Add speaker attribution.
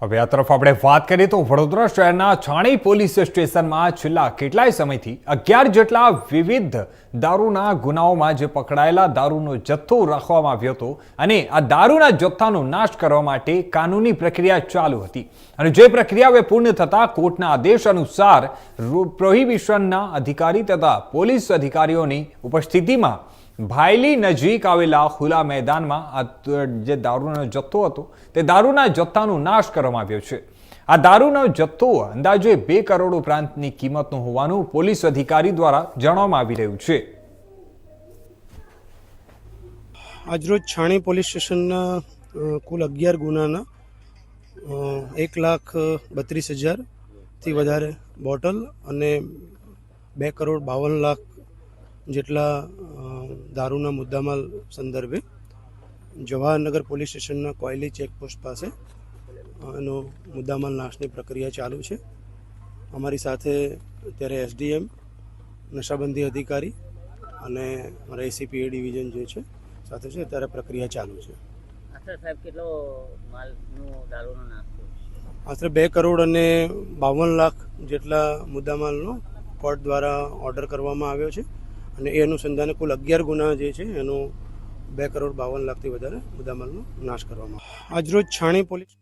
Speaker 1: હવે આ તરફ આપણે વાત કરીએ તો વડોદરા શહેરના છાણી પોલીસ સ્ટેશનમાં છેલ્લા કેટલાય સમયથી 11 જેટલા વિવિધ દારૂના ગુનાઓમાં જે પકડાયેલા દારૂનો જથ્થો રાખવામાં આવ્યો હતો અને આ દારૂના જથ્થાનો નાશ કરવા માટે કાનૂની પ્રક્રિયા ચાલુ હતી અને જે પ્રક્રિયા હવે પૂર્ણ થતા કોર્ટના આદેશ અનુસાર પ્રોહિબિશનના અધિકારી તથા પોલીસ અધિકારીઓની ઉપસ્થિતિમાં ભાયલી નજીક આવેલા ખુલ્લા મેદાનમાં જે દારૂનો જથ્થો હતો તે દારૂના જથ્થાનો નાશ કરવામાં આવ્યો છે। આ દારૂનો જથ્થો અંદાજે 2 કરોડ ઉપરાંતની કિંમતનો હોવાનું પોલીસ અધિકારી દ્વારા જણાવવામાં આવી રહ્યું છે।
Speaker 2: આજરોજ છાણી પોલીસ સ્ટેશનના કુલ 11 ગુનાના 1,32,000થી વધારે બોટલ અને 2 કરોડ 52 લાખ જેટલા દારૂના મુદ્દામાલ સંદર્ભે જવાહરનગર પોલીસ સ્ટેશનના કોયલી ચેકપોસ્ટ પાસે એનો મુદ્દામાલ નાશની પ્રક્રિયા ચાલુ છે। અમારી સાથે અત્યારે એસડીએમ નશાબંધી અધિકારી અને અમારા એસીપી એ ડિવિઝન જે છે સાથે છે, અત્યારે પ્રક્રિયા ચાલુ છે।
Speaker 3: સાહેબ કેટલો માલનો દારૂનો નાશ થયો?
Speaker 2: આશરે 2 કરોડ અને 52 લાખ જેટલા મુદ્દામાલનો કોર્ટ દ્વારા ઓર્ડર કરવામાં આવ્યો છે અને એ અનુસંધાને કુલ 11 ગુના જે છે એનો 2 કરોડ 52 લાખથી વધારે મુદ્દામાલનો નાશ કરવામાં આવ્યો। આજરોજ છાણી પોલીસ